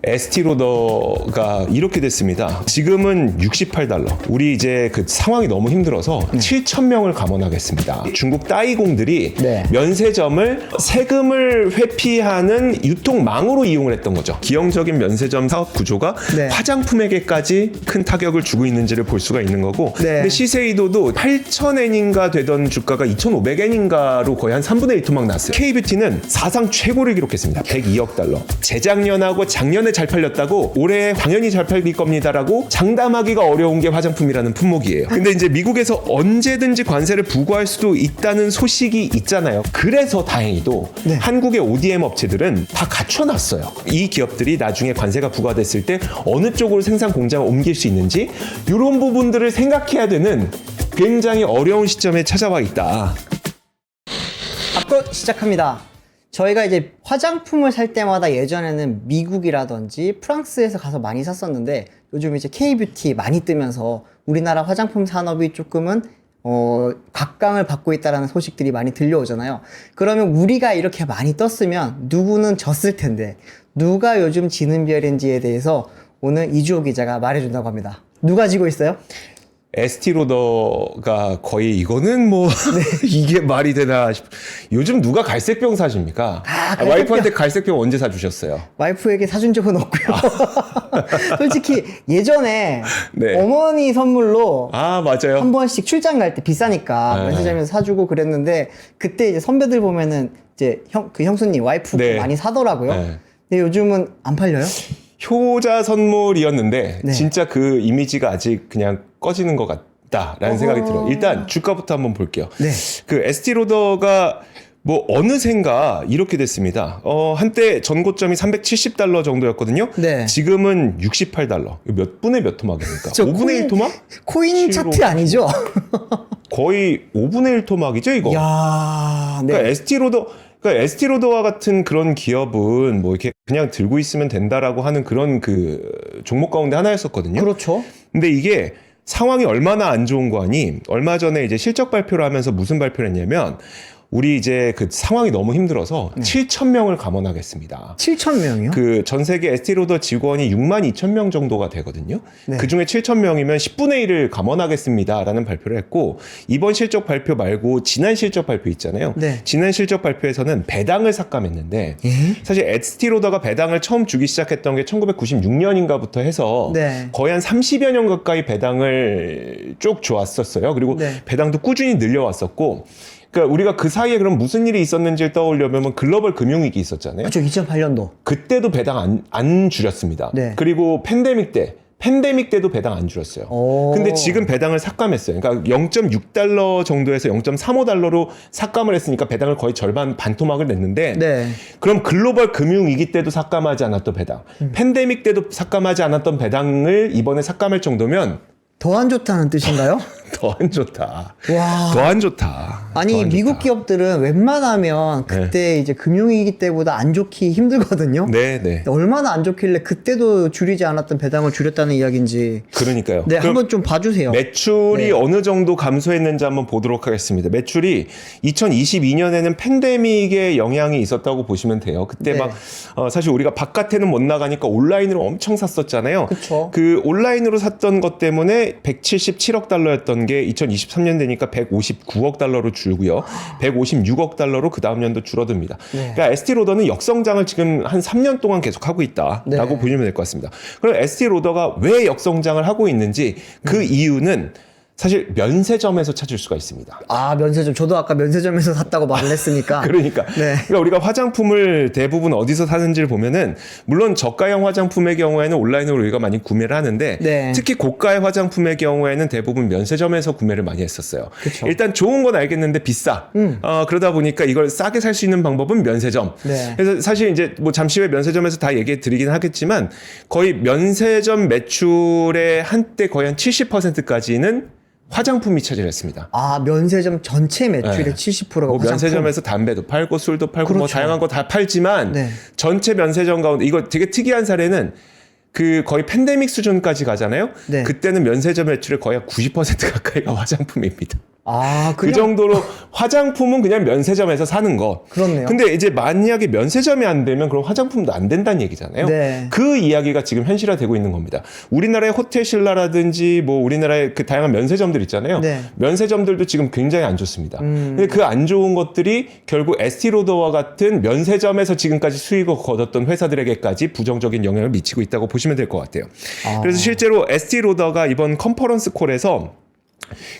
에스티로더가 이렇게 됐습니다. 지금은 $68. 우리 이제 그 상황이 너무 힘들어서 7,000명을 감원하겠습니다. 중국 따이공들이 면세점을 세금을 회피하는 유통망으로 이용을 했던 거죠. 기형적인 면세점 사업 구조가 화장품에게까지 큰 타격을 주고 있는지를 볼 수가 있는 거고, 근데 시세이도도 8,000엔인가 되던 주가가 2,500엔인가로 거의 한 3분의 1 토막 났어요. K뷰티는 사상 최고를 기록했습니다. $102억. 재작년하고 작년에 잘 팔렸다고 올해 당연히 잘 팔릴 겁니다라고 장담하기가 어려운 게 화장품이라는 품목이에요. 근데 이제 미국에서 언제든지 관세를 부과할 수도 있다는 소식이 있잖아요. 그래서 다행히도 한국의 ODM 업체들은 다 갖춰놨어요. 이 기업들이 나중에 관세가 부과됐을 때 어느 쪽으로 생산 공장을 옮길 수 있는지 이런 부분들을 생각해야 되는 굉장히 어려운 시점에 찾아와 있다. 앞으로 시작합니다. 저희가 이제 화장품을 살 때마다 예전에는 미국이라든지 프랑스에서 가서 많이 샀었는데 요즘 이제 K뷰티 많이 뜨면서 우리나라 화장품 산업이 조금은 각광을 받고 있다는 소식들이 많이 들려오잖아요. 그러면 우리가 이렇게 많이 떴으면 누구는 졌을 텐데 누가 요즘 지는 별인지에 대해서 오늘 이주호 기자가 말해준다고 합니다. 누가 지고 있어요? 에스티로더가 거의 이거는 뭐 이게 말이 되나 싶. 요즘 누가 갈색병 사십니까? 갈색병. 와이프한테 갈색병 언제 사주셨어요? 와이프에게 사준 적은 없고요. 솔직히 예전에 어머니 선물로 맞아요. 한 번씩 출장 갈 때 비싸니까 면세점에서 사주고 그랬는데 그때 이제 선배들 보면은 이제 그 형수님 와이프 많이 사더라고요. 근데 요즘은 안 팔려요? 효자 선물이었는데 진짜 그 이미지가 아직 그냥 꺼지는 것 같다라는 생각이 들어요. 일단 주가부터 한번 볼게요. 그 에스티로더가 뭐 어느샌가 이렇게 됐습니다. 한때 전고점이 $370 정도였거든요. 지금은 $68. 몇 분의 몇 토막입니까? 5분의 1 토막? 코인 차트 아니죠? 거의 5분의 1 토막이죠, 이거. 야, 그러니까 에스티로더와 같은 그런 기업은 뭐 이렇게 그냥 들고 있으면 된다라고 하는 그런 그 종목 가운데 하나였었거든요. 그렇죠. 근데 이게 상황이 얼마나 안 좋은 거 아니? 얼마 전에 이제 실적 발표를 하면서 무슨 발표를 했냐면 우리 이제 그 상황이 너무 힘들어서 7,000명을 감원하겠습니다. 7,000명이요? 그 전 세계 에스티로더 직원이 62,000명 정도가 되거든요. 그 중에 7,000명이면 10분의 1을 감원하겠습니다라는 발표를 했고, 이번 실적 발표 말고 지난 실적 발표 있잖아요. 지난 실적 발표에서는 배당을 삭감했는데 사실 에스티로더가 배당을 처음 주기 시작했던 게 1996년인가부터 해서 거의 한 30여 년 가까이 배당을 쭉 줘왔었어요. 그리고 배당도 꾸준히 늘려왔었고, 그러니까 우리가 그 사이에 그럼 무슨 일이 있었는지를 떠올려면 글로벌 금융위기 있었잖아요. 그렇죠. 2008년도. 그때도 배당 안 줄였습니다. 그리고 팬데믹 때도 배당 안 줄였어요. 근데 지금 배당을 삭감했어요. 그러니까 $0.6 정도에서 $0.35로 삭감을 했으니까 배당을 거의 절반 반토막을 냈는데 그럼 글로벌 금융위기 때도 삭감하지 않았던 배당, 팬데믹 때도 삭감하지 않았던 배당을 이번에 삭감할 정도면 더 안 좋다는 뜻인가요? 더 안 좋다. 와. 더 안 좋다. 아니, 안 미국 좋다. 기업들은 웬만하면 그때 이제 금융위기 때보다 안 좋기 힘들거든요. 얼마나 안 좋길래 그때도 줄이지 않았던 배당을 줄였다는 이야기인지. 그러니까요. 한번 좀 봐주세요. 매출이 어느 정도 감소했는지 한번 보도록 하겠습니다. 매출이 2022년에는 팬데믹의 영향이 있었다고 보시면 돼요. 그때 막 사실 우리가 바깥에는 못 나가니까 온라인으로 엄청 샀었잖아요. 그쵸. 그 온라인으로 샀던 것 때문에 $177억 였던 게 2023년 되니까 $159억 줄고요. $156억 그 다음 년도 줄어듭니다. 그러니까 에스티로더는 역성장을 지금 한 3년 동안 계속 하고 있다라고 보시면 될 것 같습니다. 그럼 에스티로더가 왜 역성장을 하고 있는지 그 이유는 사실 면세점에서 찾을 수가 있습니다. 면세점. 저도 아까 면세점에서 샀다고 말을 했으니까. 그러니까 우리가 화장품을 대부분 어디서 사는지를 보면은 물론 저가형 화장품의 경우에는 온라인으로 우리가 많이 구매를 하는데 특히 고가의 화장품의 경우에는 대부분 면세점에서 구매를 많이 했었어요. 일단 좋은 건 알겠는데 비싸. 그러다 보니까 이걸 싸게 살 수 있는 방법은 면세점. 그래서 사실 이제 뭐 잠시 후에 면세점에서 다 얘기해 드리긴 하겠지만 거의 면세점 매출의 한때 거의 한 70%까지는 화장품이 차지를 했습니다. 면세점 전체 매출의 70%가 화장품. 면세점에서 담배도 팔고 술도 팔고 뭐 다양한 거 다 팔지만 전체 면세점 가운데 이거 되게 특이한 사례는 그 거의 팬데믹 수준까지 가잖아요. 그때는 면세점 매출의 거의 90% 가까이가 화장품입니다. 아, 그 정도로 화장품은 그냥 면세점에서 사는 거. 그렇네요. 근데 이제 만약에 면세점이 안 되면 그럼 화장품도 안 된다는 얘기잖아요. 네. 그 이야기가 지금 현실화되고 있는 겁니다. 우리나라의 호텔 신라라든지 뭐 우리나라의 그 다양한 면세점들 있잖아요. 네. 면세점들도 지금 굉장히 안 좋습니다. 근데 그 안 좋은 것들이 결국 에스티로더와 같은 면세점에서 지금까지 수익을 거뒀던 회사들에게까지 부정적인 영향을 미치고 있다고 보시면 될 것 같아요. 그래서 실제로 에스티로더가 이번 컨퍼런스 콜에서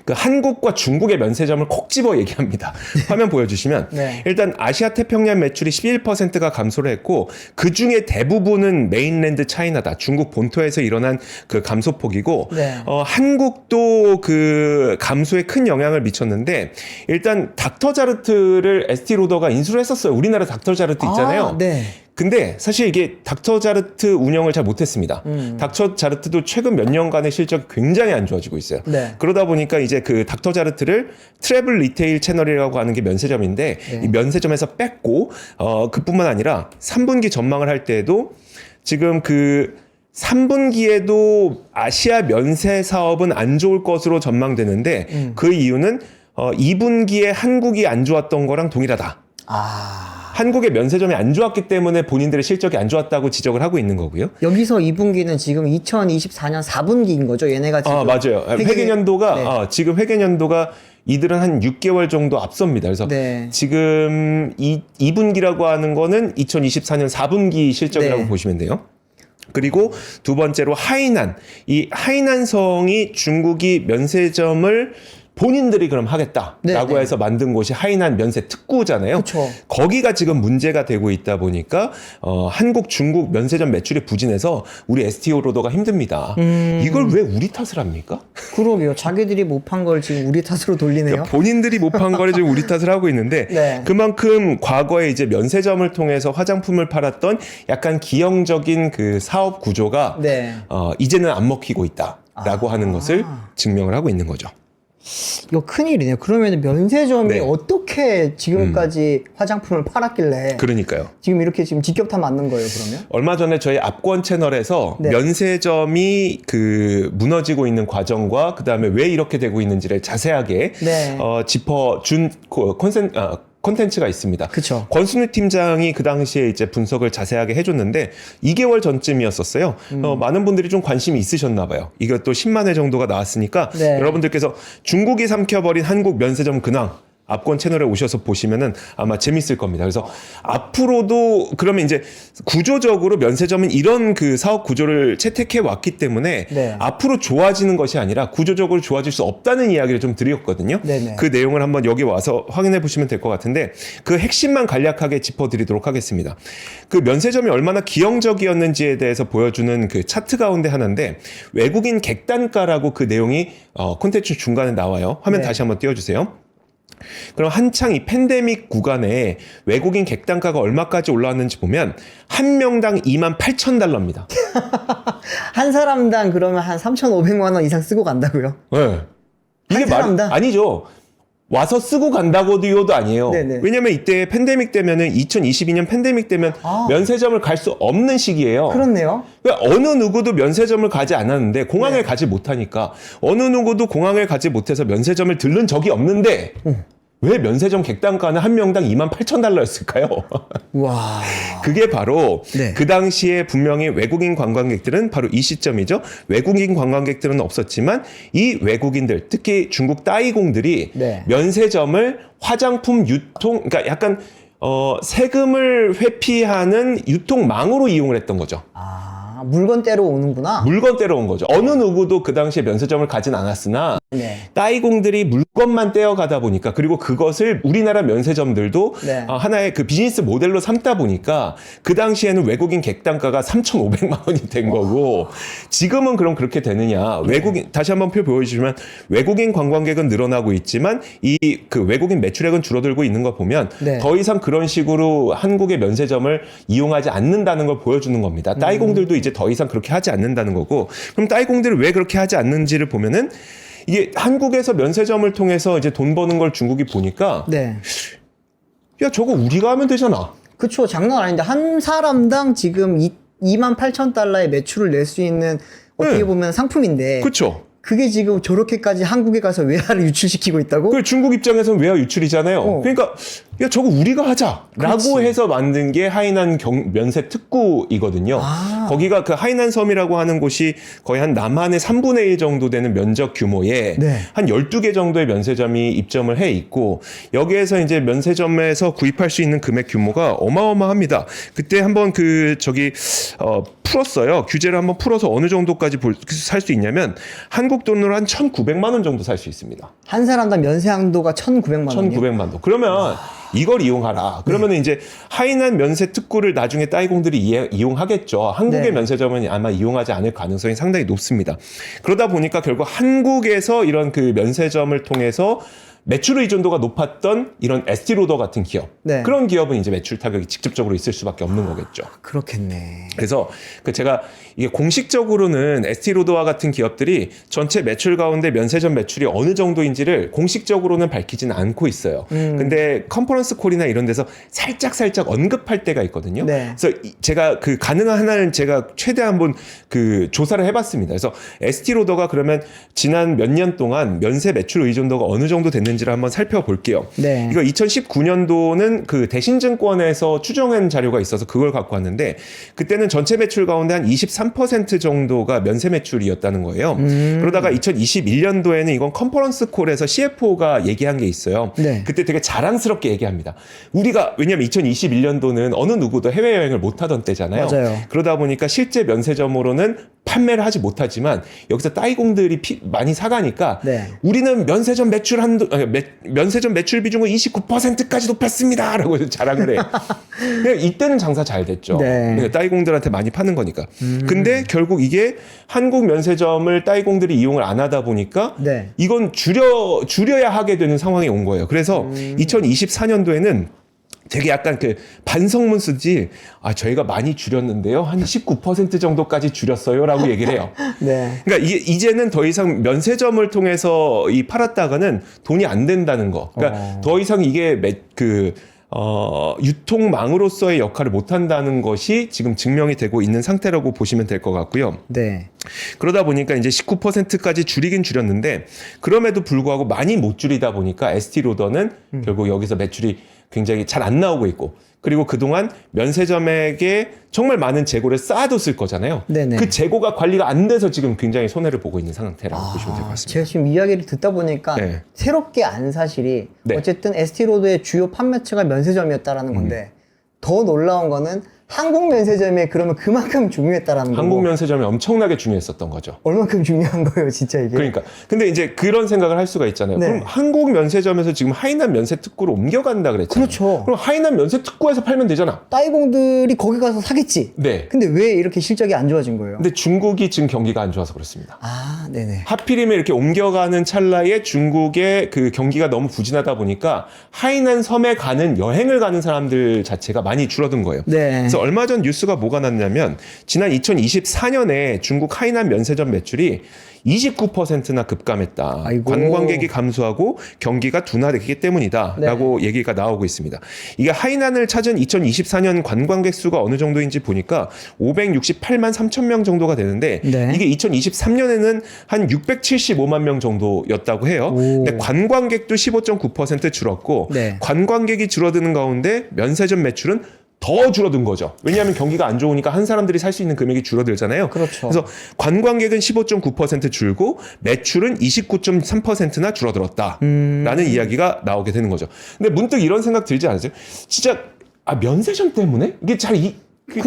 그 한국과 중국의 면세점을 콕 집어 얘기합니다. 화면 보여주시면 네. 일단 아시아 태평양 매출이 11%가 감소를 했고 그 중에 대부분은 메인랜드 차이나다. 중국 본토에서 일어난 그 감소폭이고 네. 한국도 그 감소에 큰 영향을 미쳤는데 일단 닥터자르트를 에스티로더가 인수를 했었어요. 우리나라 닥터자르트 있잖아요. 아, 네. 근데 사실 이게 닥터자르트 운영을 잘 못했습니다. 닥터자르트도 최근 몇 년간의 실적이 굉장히 안 좋아지고 있어요. 네. 그러다 보니까 이제 그 닥터자르트를 트래블 리테일 채널이라고 하는 게 면세점인데 이 면세점에서 뺐고 그뿐만 아니라 3분기 전망을 할 때에도 지금 그 3분기에도 아시아 면세 사업은 안 좋을 것으로 전망되는데 그 이유는 2분기에 한국이 안 좋았던 거랑 동일하다. 한국의 면세점이 안 좋았기 때문에 본인들의 실적이 안 좋았다고 지적을 하고 있는 거고요. 여기서 2분기는 지금 2024년 4분기인 거죠. 얘네가 지금 맞아요. 회계년도가 지금 회계년도가 이들은 한 6개월 정도 앞섭니다. 그래서 네. 지금 2분기라고 하는 거는 2024년 4분기 실적이라고 네. 보시면 돼요. 그리고 두 번째로 하이난. 이 하이난성이 중국이 면세점을 본인들이 그럼 하겠다라고 네. 해서 만든 곳이 하이난 면세 특구잖아요. 그쵸. 거기가 지금 문제가 되고 있다 보니까 한국, 중국 면세점 매출이 부진해서 우리 ST로더가 힘듭니다. 이걸 왜 우리 탓을 합니까? 그러게요. 자기들이 못 판 걸 지금 우리 탓으로 돌리네요. 그러니까 본인들이 못 판 거를 지금 우리 탓을 하고 있는데 네. 그만큼 과거에 이제 면세점을 통해서 화장품을 팔았던 약간 기형적인 그 사업 구조가 네. 이제는 안 먹히고 있다라고 하는 것을 증명을 하고 있는 거죠. 이거 큰일이네요. 그러면 면세점이 네. 어떻게 지금까지 화장품을 팔았길래 그러니까요. 지금 이렇게 지금 직격탄 맞는 거예요, 그러면? 얼마 전에 저희 압권 채널에서 네. 면세점이 그 무너지고 있는 과정과 그 다음에 왜 이렇게 되고 있는지를 자세하게 네. 짚어준 콘텐츠가 있습니다. 그쵸. 권순우 팀장이 그 당시에 이제 분석을 자세하게 해줬는데 2개월 전쯤이었었어요. 많은 분들이 좀 관심이 있으셨나 봐요. 이것도 10만 회 정도가 나왔으니까 네. 여러분들께서 중국이 삼켜버린 한국 면세점 근황 압권 채널에 오셔서 보시면은 아마 재밌을 겁니다. 그래서 앞으로도 그러면 이제 구조적으로 면세점은 이런 그 사업 구조를 채택해 왔기 때문에 네. 앞으로 좋아지는 것이 아니라 구조적으로 좋아질 수 없다는 이야기를 좀 드렸거든요. 네네. 그 내용을 한번 여기 와서 확인해 보시면 될 것 같은데 그 핵심만 간략하게 짚어드리도록 하겠습니다. 그 면세점이 얼마나 기형적이었는지에 대해서 보여주는 그 차트 가운데 하나인데 외국인 객단가라고 그 내용이 콘텐츠 중간에 나와요. 화면 네. 다시 한번 띄워주세요. 그럼 한창 이 팬데믹 구간에 외국인 객단가가 얼마까지 올라왔는지 보면 한 명당 28,000달러입니다. 한 사람당 그러면 한 3,500만 원 이상 쓰고 간다고요? 네. 이게 한 사람당? 아니죠. 와서 쓰고 간다고도 아니에요. 네네. 왜냐면 이때 팬데믹 때면은 2022년 팬데믹 때면 면세점을 갈 수 없는 시기예요. 그렇네요. 그러니까 어느 누구도 면세점을 가지 않았는데 공항을 가지 못하니까 어느 누구도 공항을 가지 못해서 면세점을 들른 적이 없는데 왜 면세점 객단가는 한 명당 28,000달러였을까요? 와. 그게 바로 네. 그 당시에 분명히 외국인 관광객들은 바로 이 시점이죠. 외국인 관광객들은 없었지만 이 외국인들 특히 중국 따이공들이 네. 면세점을 화장품 유통 그러니까 약간 세금을 회피하는 유통망으로 이용을 했던 거죠. 물건 떼러 오는구나. 물건 떼러 온 거죠. 어느 누구도 그 당시에 면세점을 가진 않았으나 네. 따이공들이 물건만 떼어가다 보니까 그리고 그것을 우리나라 면세점들도 네. 하나의 그 비즈니스 모델로 삼다 보니까 그 당시에는 외국인 객단가가 3,500만 원이 된 거고 지금은 그럼 그렇게 되느냐. 외국인 다시 한번 표 보여주시면 외국인 관광객은 늘어나고 있지만 이 그 외국인 매출액은 줄어들고 있는 거 보면 네. 더 이상 그런 식으로 한국의 면세점을 이용하지 않는다는 걸 보여주는 겁니다. 따이공들도 이제 더 이상 그렇게 하지 않는다는 거고 그럼 따이공들이 왜 그렇게 하지 않는지를 보면은 이게 한국에서 면세점을 통해서 이제 돈 버는 걸 중국이 보니까 네. 야 저거 우리가 하면 되잖아. 그쵸. 장난 아닌데 한 사람당 지금 28,000달러의 매출을 낼 수 있는 어떻게 네. 보면 상품인데 그렇죠. 그게 지금 저렇게까지 한국에 가서 외화를 유출시키고 있다고? 그 중국 입장에서는 외화 유출이잖아요. 그러니까 야 저거 우리가 하자라고 그렇지. 해서 만든 게 하이난 면세 특구이거든요. 거기가 그 하이난 섬이라고 하는 곳이 거의 한 남한의 3분의 1 정도 되는 면적 규모에 네. 한 12개 정도의 면세점이 입점을 해 있고 여기에서 이제 면세점에서 구입할 수 있는 금액 규모가 어마어마합니다. 그때 한번 풀었어요. 규제를 한번 풀어서 어느 정도까지 살 수 있냐면 한국 돈으로 한 1,900만 원 정도 살 수 있습니다. 한 사람당 면세 한도가 1,900만 원이요? 1,900만 원. 그러면 이걸 이용하라. 그러면은 이제 하이난 면세 특구를 나중에 따이공들이 이용하겠죠. 한국의 네. 면세점은 아마 이용하지 않을 가능성이 상당히 높습니다. 그러다 보니까 결국 한국에서 이런 그 면세점을 통해서 매출 의존도가 높았던 이런 에스티로더 같은 기업. 네. 그런 기업은 이제 매출 타격이 직접적으로 있을 수밖에 없는 거겠죠. 그렇겠네. 그래서 제가 이게 공식적으로는 에스티로더와 같은 기업들이 전체 매출 가운데 면세점 매출이 어느 정도인지를 공식적으로는 밝히지는 않고 있어요. 근데 컨퍼런스 콜이나 이런 데서 살짝 언급할 때가 있거든요. 네. 그래서 제가 그 가능한 한을 제가 최대한 한번 그 조사를 해봤습니다. 그래서 에스티로더가 그러면 지난 몇 년 동안 면세 매출 의존도가 어느 정도 됐는지를 한번 살펴볼게요. 네. 이거 2019년도는 그 대신증권에서 추정한 자료가 있어서 그걸 갖고 왔는데 그때는 전체 매출 가운데 한 23% 정도가 면세 매출이었다는 거예요. 그러다가 2021년도에는 이건 컨퍼런스 콜에서 CFO가 얘기한 게 있어요. 네. 그때 되게 자랑스럽게 얘기합니다. 우리가 왜냐하면 2021년도는 어느 누구도 해외여행을 못하던 때잖아요. 맞아요. 그러다 보니까 실제 면세점으로는 판매를 하지 못하지만 여기서 따이공들이 많이 사가니까 네. 우리는 면세점 매출 면세점 매출 비중을 29%까지 높였습니다라고 자랑을 해. 이때는 장사 잘 됐죠. 네. 따이공들한테 많이 파는 거니까. 근데 결국 이게 한국 면세점을 따이공들이 이용을 안 하다 보니까 네. 이건 줄여야 하게 되는 상황이 온 거예요. 그래서 2024년도에는 되게 약간 그 반성문 쓰지, 저희가 많이 줄였는데요. 한 19% 정도까지 줄였어요라고 얘기를 해요. 네. 그러니까 이게 이제는 더 이상 면세점을 통해서 팔았다가는 돈이 안 된다는 거. 그러니까 더 이상 이게 유통망으로서의 역할을 못 한다는 것이 지금 증명이 되고 있는 상태라고 보시면 될 것 같고요. 네. 그러다 보니까 이제 19%까지 줄이긴 줄였는데 그럼에도 불구하고 많이 못 줄이다 보니까 에스티로더는 결국 여기서 매출이 굉장히 잘 안 나오고 있고 그리고 그동안 면세점에게 정말 많은 재고를 쌓아뒀을 거잖아요. 네네. 그 재고가 관리가 안 돼서 지금 굉장히 손해를 보고 있는 상태라고 보시면 될 것 같습니다. 제가 지금 이야기를 듣다 보니까 네. 새롭게 안 사실이 네. 어쨌든 에스티로드의 주요 판매처가 면세점이었다라는 건데 더 놀라운 거는 한국 면세점에 그러면 그만큼 중요했다라는 거고. 한국 면세점이 엄청나게 중요했었던 거죠. 얼만큼 중요한 거예요, 진짜 이게. 그러니까 근데 이제 그런 생각을 할 수가 있잖아요. 네. 그럼 한국 면세점에서 지금 하이난 면세 특구로 옮겨간다 그랬잖아요. 그렇죠. 그럼 하이난 면세 특구에서 팔면 되잖아. 따이공들이 거기 가서 사겠지. 네. 근데 왜 이렇게 실적이 안 좋아진 거예요? 근데 중국이 지금 경기가 안 좋아서 그렇습니다. 네네. 하필이면 이렇게 옮겨가는 찰나에 중국의 그 경기가 너무 부진하다 보니까 하이난 섬에 가는 여행을 가는 사람들 자체가 많이 줄어든 거예요. 네. 그래서 얼마 전 뉴스가 뭐가 났냐면 지난 2024년에 중국 하이난 면세점 매출이 29%나 급감했다. 아이고. 관광객이 감소하고 경기가 둔화됐기 때문이다. 네. 라고 얘기가 나오고 있습니다. 이게 하이난을 찾은 2024년 관광객 수가 어느 정도인지 보니까 568만 3천 명 정도가 되는데 네. 이게 2023년에는 한 675만 명 정도였다고 해요. 근데 관광객도 15.9% 줄었고 네. 관광객이 줄어드는 가운데 면세점 매출은 더 줄어든 거죠. 왜냐하면 경기가 안 좋으니까 한 사람들이 살 수 있는 금액이 줄어들잖아요. 그렇죠. 그래서 관광객은 15.9% 줄고 매출은 29.3%나 줄어들었다라는 이야기가 나오게 되는 거죠. 근데 문득 이런 생각 들지 않으세요? 진짜 면세점 때문에 이게 잘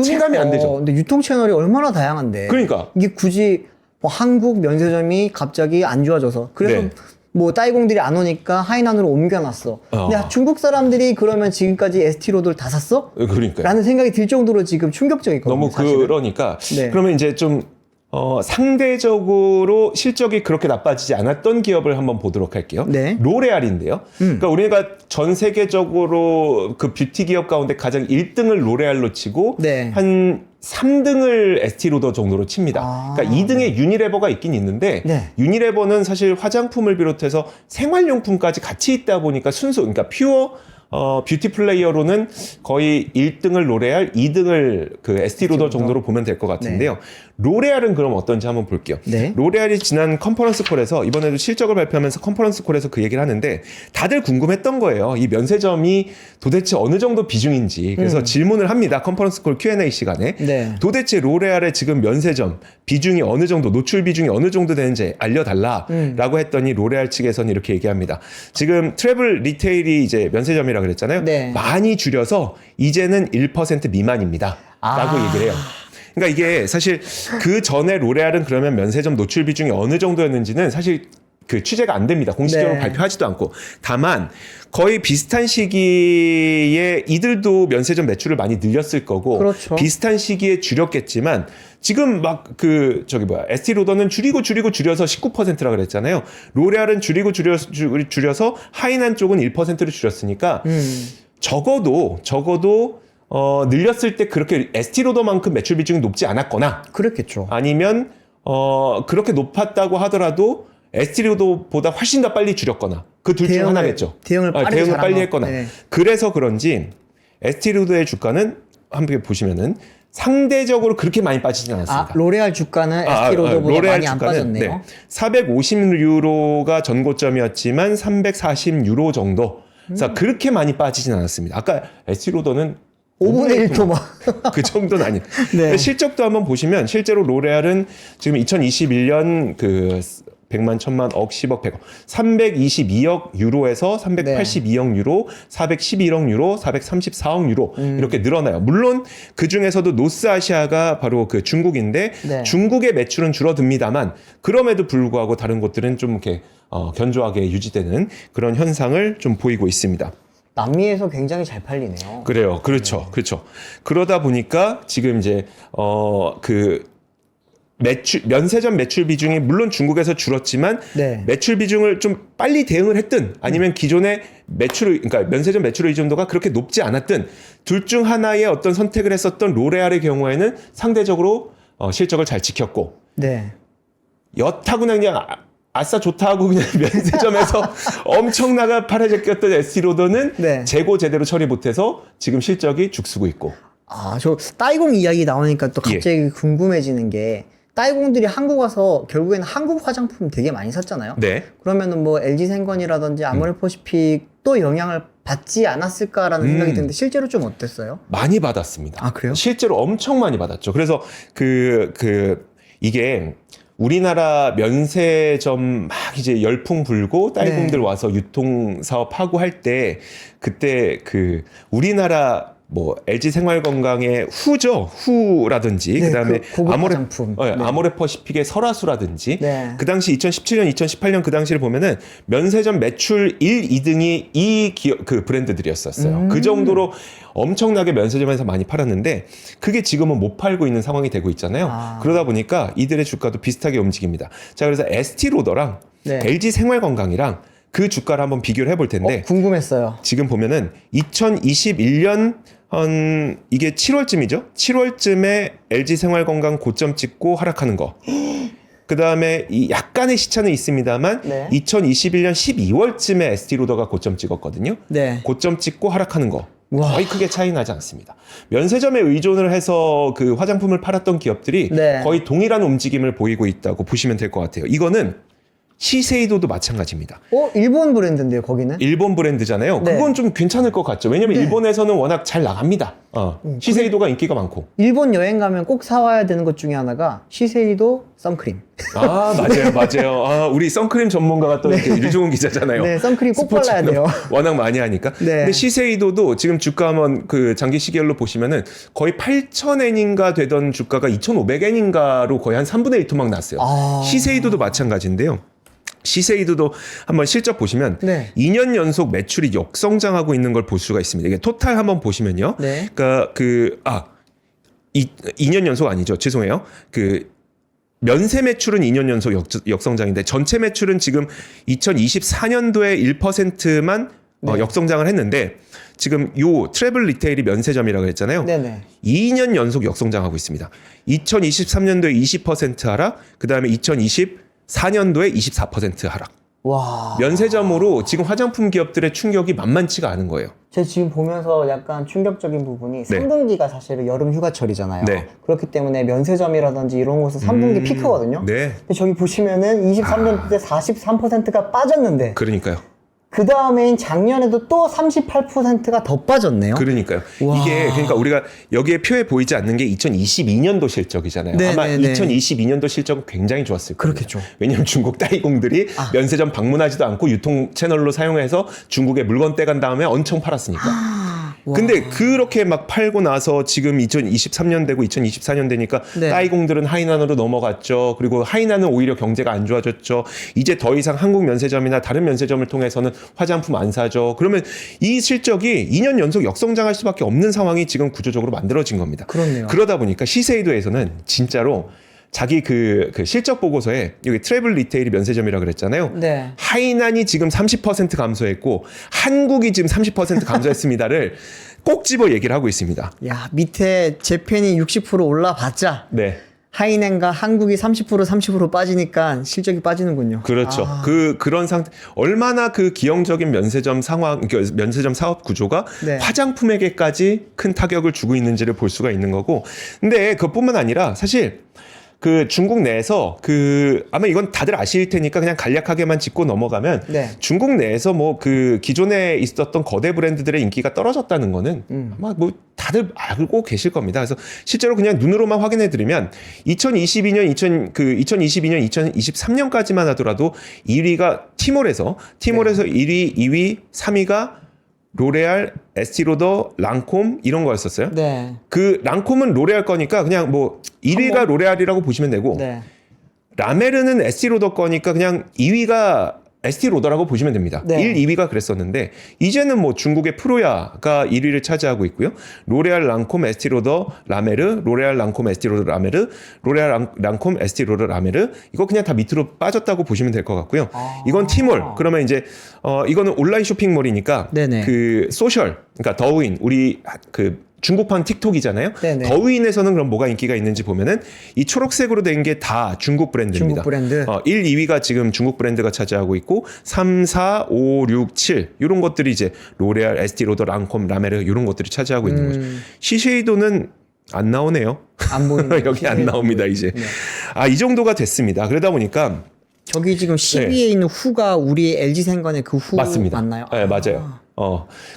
체감이 안 되죠. 근데 유통 채널이 얼마나 다양한데. 그러니까. 이게 굳이 뭐 한국 면세점이 갑자기 안 좋아져서 그래서 네. 뭐 따이공들이 안 오니까 하이난으로 옮겨놨어. 근데 중국 사람들이 그러면 지금까지 에스티로드를 다 샀어? 그러니까 라는 생각이 들 정도로 지금 충격적이거든요. 너무 사실은. 그러니까 네. 그러면 이제 좀 상대적으로 실적이 그렇게 나빠지지 않았던 기업을 한번 보도록 할게요. 네. 로레알인데요. 그러니까 우리가 전 세계적으로 그 뷰티 기업 가운데 가장 1등을 로레알로 치고 네. 한 3등을 에스티로더 정도로 칩니다. 그러니까 2등에 유니레버가 있긴 있는데 네. 유니레버는 사실 화장품을 비롯해서 생활용품까지 같이 있다 보니까 그러니까 퓨어 뷰티 플레이어로는 거의 1등을 로레알, 2등을 그 에스티로더 정도로 보면 될 것 같은데요. 로레알은 그럼 어떤지 한번 볼게요. 네. 로레알이 지난 컨퍼런스 콜에서 이번에도 실적을 발표하면서 컨퍼런스 콜에서 그 얘기를 하는데 다들 궁금했던 거예요. 이 면세점이 도대체 어느 정도 비중인지. 그래서 질문을 합니다. 컨퍼런스 콜 Q&A 시간에. 네. 도대체 로레알의 지금 면세점 비중이 어느 정도, 노출 비중이 어느 정도 되는지 알려달라라고 했더니 로레알 측에서는 이렇게 얘기합니다. 지금 트래블 리테일이 이제 면세점이라고 그랬잖아요. 네. 많이 줄여서 이제는 1% 미만입니다. 라고 얘기를 해요. 그러니까 이게 사실 그 전에 로레알은 그러면 면세점 노출 비중이 어느 정도였는지는 사실 그 취재가 안 됩니다. 공식적으로 네. 발표하지도 않고. 다만 거의 비슷한 시기에 이들도 면세점 매출을 많이 늘렸을 거고 그렇죠. 비슷한 시기에 줄였겠지만 지금 막 에스티로더는 줄여서 19%라 그랬잖아요. 로레알은 줄여서 하이난 쪽은 1%를 줄였으니까 적어도 늘렸을 때 그렇게 에스티로더만큼 매출 비중이 높지 않았거나 그렇겠죠. 아니면 그렇게 높았다고 하더라도 에스티로더보다 훨씬 더 빨리 줄였거나 그 둘 중 하나겠죠. 대응을 빨리 했거나. 네. 그래서 그런지 에스티로더의 주가는 함께 보시면은 상대적으로 그렇게 많이 빠지진 않았습니다. 로레알 주가는 에스티로더보다 로레알 많이 안 주가는, 빠졌네요. 네, 450유로가 전고점이었지만 340유로 정도. 그래서 그렇게 많이 빠지진 않았습니다. 아까 에스티로더는 5분의 1도 막. 그 정도는 아니에요. 네. 실적도 한번 보시면 실제로 로레알은 지금 2021년 그 100만, 1000만, 억, 10억, 100억 322억 유로에서 382억 유로, 411억 유로, 434억 유로 이렇게 늘어나요. 물론 그 중에서도 노스아시아가 바로 그 중국인데 네. 중국의 매출은 줄어듭니다만 그럼에도 불구하고 다른 곳들은 좀 이렇게 견조하게 유지되는 그런 현상을 좀 보이고 있습니다. 남미에서 굉장히 잘 팔리네요. 그래요. 그렇죠. 그렇죠. 그러다 보니까 지금 이제 면세점 매출 비중이 물론 중국에서 줄었지만 네. 매출 비중을 좀 빨리 대응을 했든 아니면 기존의 그러니까 면세점 매출 의존도가 그렇게 높지 않았든 둘 중 하나의 어떤 선택을 했었던 로레알의 경우에는 상대적으로 실적을 잘 지켰고 네. 여타구나 그냥 아싸 좋다 하고 그냥 면세점에서 엄청나게 팔아제꼈던 에스티로더는 네. 재고 제대로 처리 못해서 지금 실적이 죽쓰고 있고. 저 따이공 이야기 나오니까 또 갑자기 예. 궁금해지는 게 따이공들이 한국 와서 결국에는 한국 화장품 되게 많이 샀잖아요. 네. 그러면은 뭐 LG생건이라든지 아모레퍼시픽도 영향을 받지 않았을까라는 생각이 드는데 실제로 좀 어땠어요? 많이 받았습니다. 아, 그래요? 실제로 엄청 많이 받았죠. 그래서 이게 우리나라 면세점 막 이제 열풍 불고 따이공들 네. 와서 유통 사업 하고 할 때 그때 우리나라 LG 생활건강의 후라든지 네, 그다음에 고급 화장품. 네. 아모레퍼시픽의 설화수라든지 네. 그 당시 2017년, 2018년 그 당시를 보면은 면세점 매출 1, 2등이 그 브랜드들이었었어요. 그 정도로 엄청나게 면세점에서 많이 팔았는데 그게 지금은 못 팔고 있는 상황이 되고 있잖아요. 그러다 보니까 이들의 주가도 비슷하게 움직입니다. 자, 그래서 에스티로더랑 네. LG 생활건강이랑 그 주가를 한번 비교를 해볼 텐데 궁금했어요. 지금 보면은 2021년 이게 7월쯤이죠. 7월쯤에 LG 생활건강 고점 찍고 하락하는 거. 그 다음에 약간의 시차는 있습니다만 네. 2021년 12월쯤에 에스티로더가 고점 찍었거든요. 네. 고점 찍고 하락하는 거. 우와. 거의 크게 차이 나지 않습니다. 면세점에 의존을 해서 그 화장품을 팔았던 기업들이 네. 거의 동일한 움직임을 보이고 있다고 보시면 될 것 같아요. 이거는 시세이도도 마찬가지입니다. 일본 브랜드인데요, 거기는? 일본 브랜드잖아요. 네. 그건 좀 괜찮을 것 같죠. 왜냐면 일본에서는 워낙 잘 나갑니다. 시세이도가 인기가 많고. 일본 여행 가면 꼭 사와야 되는 것 중에 하나가 시세이도 선크림. 맞아요. 우리 선크림 전문가가 또 이렇게 류종훈 기자잖아요. 네, 선크림 꼭 스포츠 발라야 돼요. 워낙 많이 하니까. 네. 근데 시세이도도 지금 주가 한번 그 장기 시계열로 보시면은 거의 8,000엔인가 되던 주가가 2,500엔인가로 거의 한 3분의 1 토막 났어요. 시세이도도 마찬가지인데요. 시세이도도 한번 실적 보시면 네. 2년 연속 매출이 역성장하고 있는 걸 볼 수가 있습니다. 이게 토탈 한번 보시면요. 네. 그러니까 2년 연속 아니죠. 죄송해요. 면세 매출은 2년 연속 역성장인데 전체 매출은 지금 2024년도에 1%만 역성장을 했는데 지금 요 트래블 리테일이 면세점이라고 했잖아요. 네네. 2년 연속 역성장하고 있습니다. 2023년도에 20% 하락, 그 다음에 2024년도에 24% 하락. 와. 면세점으로 지금 화장품 기업들의 충격이 만만치가 않은 거예요. 제가 지금 보면서 약간 충격적인 부분이 3분기가 사실은 여름 휴가철이잖아요. 네. 그렇기 때문에 면세점이라든지 이런 곳은 3분기 피크거든요. 네. 근데 저기 보시면은 23년 때 43%가 빠졌는데 그러니까요. 그 다음에인 작년에도 또 38%가 더 빠졌네요. 그러니까요. 와. 이게 그러니까 우리가 여기에 표에 보이지 않는 게 2022년도 실적이잖아요. 네, 아마 네, 네. 2022년도 실적은 굉장히 좋았을 거예요. 그렇겠죠. 왜냐하면 중국 따이공들이 면세점 방문하지도 않고 유통 채널로 사용해서 중국에 물건 떼간 다음에 엄청 팔았으니까. 근데 그렇게 막 팔고 나서 지금 2023년 되고 2024년 되니까 네. 따이공들은 하이난으로 넘어갔죠. 그리고 하이난은 오히려 경제가 안 좋아졌죠. 이제 더 이상 한국 면세점이나 다른 면세점을 통해서는 화장품 안 사죠. 그러면 이 실적이 2년 연속 역성장할 수밖에 없는 상황이 지금 구조적으로 만들어진 겁니다. 그렇네요. 그러다 보니까 시세이도에서는 진짜로 자기 그 실적 보고서에 여기 트래블 리테일이 면세점이라고 그랬잖아요. 네. 하이난이 지금 30% 감소했고 한국이 지금 30% 감소했습니다를 꼭 집어 얘기를 하고 있습니다. 야, 밑에 재팬이 60% 올라봤자 네. 하이넨과 한국이 30% 빠지니까 실적이 빠지는군요. 그렇죠. 그런 상태, 얼마나 그 기형적인 면세점 상황, 그러니까 면세점 사업 구조가 네. 화장품에게까지 큰 타격을 주고 있는지를 볼 수가 있는 거고. 근데 그것뿐만 아니라 사실 그 중국 내에서 아마 이건 다들 아실 테니까 그냥 간략하게만 짚고 넘어가면 네. 중국 내에서 뭐 그 기존에 있었던 거대 브랜드들의 인기가 떨어졌다는 거는 아마 뭐 다들 알고 계실 겁니다. 그래서 실제로 그냥 눈으로만 확인해 드리면 2022년, 2023년까지만 하더라도 1위가 티몰에서 1위, 2위, 3위가 로레알, 에스티로더, 랑콤 이런 거였었어요. 네. 그 랑콤은 로레알 거니까 그냥 뭐 1위가 로레알이라고 보시면 되고 네. 라메르는 에스티로더 거니까 그냥 2위가 에스티로더라고 보시면 됩니다. 네. 1, 2위가 그랬었는데 이제는 뭐 중국의 프로야가 1위를 차지하고 있고요. 로레알, 랑콤, 에스티로더, 라메르, 로레알, 랑콤, 에스티로더, 라메르, 로레알, 랑콤, 에스티로더, 라메르 이거 그냥 다 밑으로 빠졌다고 보시면 될 것 같고요. 이건 티몰. 그러면 이제 이거는 온라인 쇼핑몰이니까 네네. 그 소셜, 그러니까 더우인 우리 그 중국판 틱톡이잖아요. 네네. 더우인에서는 그럼 뭐가 인기가 있는지 보면은 이 초록색으로 된 게 다 중국 브랜드입니다. 중국 브랜드. 1, 2위가 지금 중국 브랜드가 차지하고 있고 3, 4, 5, 6, 7 이런 것들이 이제 로레알, 에스티로더, 랑콤, 라메르 이런 것들이 차지하고 있는 거죠. 시쉐이도는 안 나오네요. 안 보이네요. 여기 안 나옵니다 이제. 네. 이 정도가 됐습니다. 그러다 보니까 저기 지금 10위에 있는 후가 우리 LG생건의 그 후 맞습니다. 맞나요? 네, 맞아요.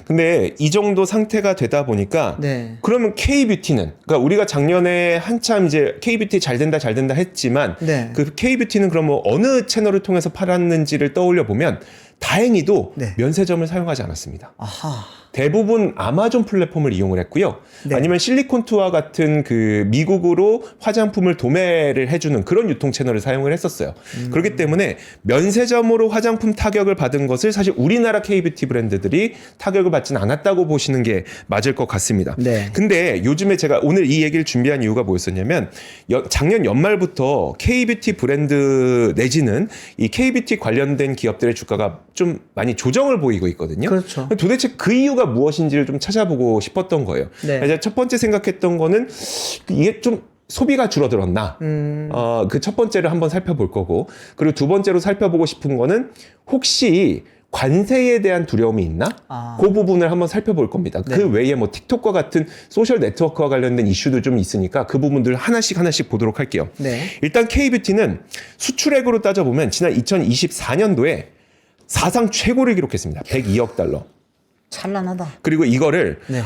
근데 이 정도 상태가 되다 보니까 네. 그러면 K뷰티는 그러니까 우리가 작년에 한참 이제 K뷰티 잘 된다 했지만 네. 그 K뷰티는 그러면 어느 채널을 통해서 팔았는지를 떠올려 보면 다행히도 네. 면세점을 사용하지 않았습니다. 아하. 대부분 아마존 플랫폼을 이용을 했고요. 네. 아니면 실리콘투와 같은 그 미국으로 화장품을 도매를 해주는 그런 유통 채널을 사용을 했었어요. 그렇기 때문에 면세점으로 화장품 타격을 받은 것을 사실 우리나라 K뷰티 브랜드들이 타격을 받지는 않았다고 보시는 게 맞을 것 같습니다. 네. 근데 요즘에 제가 오늘 이 얘기를 준비한 이유가 뭐였었냐면 작년 연말부터 K뷰티 브랜드 내지는 이 K뷰티 관련된 기업들의 주가가 좀 많이 조정을 보이고 있거든요. 그렇죠. 도대체 그 이유가 무엇인지를 좀 찾아보고 싶었던 거예요. 네. 이제 첫 번째 생각했던 거는 이게 좀 소비가 줄어들었나? 그 첫 번째를 한번 살펴볼 거고, 그리고 두 번째로 살펴보고 싶은 거는 혹시 관세에 대한 두려움이 있나? 그 부분을 한번 살펴볼 겁니다. 네. 그 외에 뭐 틱톡과 같은 소셜 네트워크와 관련된 이슈도 좀 있으니까 그 부분들 하나씩 보도록 할게요. 네. 일단 K뷰티는 수출액으로 따져보면 지난 2024년도에 사상 최고를 기록했습니다. 102억 달러. 찬란하다. 그리고 이거를 네.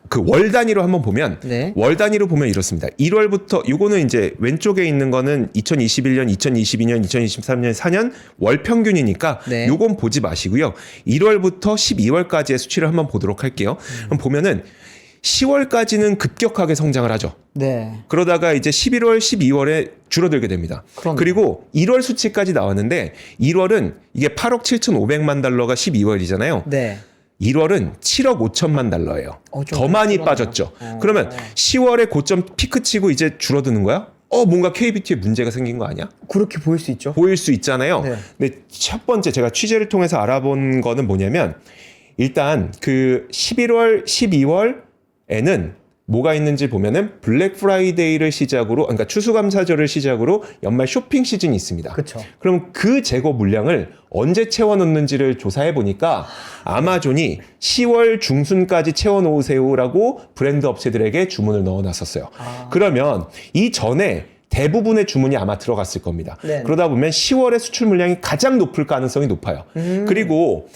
그 월 단위로 한번 보면 네. 월 단위로 보면 이렇습니다. 1월부터 요거는 이제 왼쪽에 있는 거는 2021년, 2022년, 2023년 4년 월 평균이니까 네. 요건 보지 마시고요. 1월부터 12월까지의 수치를 한번 보도록 할게요. 그럼 보면은 10월까지는 급격하게 성장을 하죠. 네. 그러다가 이제 11월, 12월에 줄어들게 됩니다. 그렇네요. 그리고 1월 수치까지 나왔는데 1월은 이게 8억 7,500만 달러가 12월이잖아요. 네. 1월은 7억 5천만 달러예요. 좀 더 많이 줄었네요. 빠졌죠. 그러면 10월에 고점 피크 치고 이제 줄어드는 거야? 뭔가 K뷰티에 문제가 생긴 거 아니야? 그렇게 보일 수 있죠. 보일 수 있잖아요. 네. 근데 첫 번째 제가 취재를 통해서 알아본 거는 뭐냐면 일단 그 11월, 12월에는 뭐가 있는지 보면은 블랙 프라이데이를 시작으로, 그러니까 추수감사절을 시작으로 연말 쇼핑 시즌이 있습니다. 그쵸. 그럼 그 재고 물량을 언제 채워놓는지를 조사해 보니까 아마존이 10월 중순까지 채워놓으세요라고 브랜드 업체들에게 주문을 넣어놨었어요. 그러면 이 전에 대부분의 주문이 아마 들어갔을 겁니다. 네. 그러다 보면 10월의 수출 물량이 가장 높을 가능성이 높아요. 그리고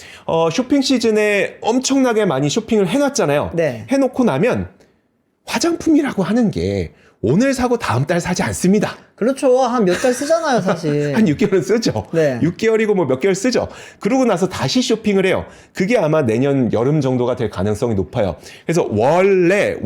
쇼핑 시즌에 엄청나게 많이 쇼핑을 해놨잖아요. 네. 해놓고 나면 화장품이라고 하는 게 오늘 사고 다음 달 사지 않습니다. 그렇죠. 한 몇 달 쓰잖아요, 사실. 한 6개월은 쓰죠. 네. 6개월이고 뭐 몇 개월 쓰죠. 그러고 나서 다시 쇼핑을 해요. 그게 아마 내년 여름 정도가 될 가능성이 높아요. 그래서 원래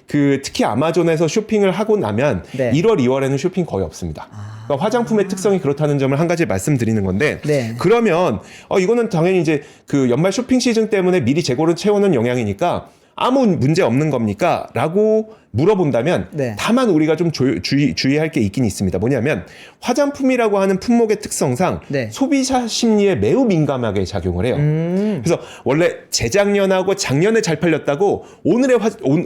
그 특히 아마존에서 쇼핑을 하고 나면 네. 1월, 2월에는 쇼핑 거의 없습니다. 그러니까 화장품의 특성이 그렇다는 점을 한 가지 말씀드리는 건데 네. 그러면 이거는 당연히 이제 그 연말 쇼핑 시즌 때문에 미리 재고를 채우는 영향이니까 아무 문제 없는 겁니까? 라고 물어본다면 네. 다만 우리가 좀 주의할 게 있긴 있습니다. 뭐냐면 화장품이라고 하는 품목의 특성상 네. 소비자 심리에 매우 민감하게 작용을 해요. 그래서 원래 재작년하고 작년에 잘 팔렸다고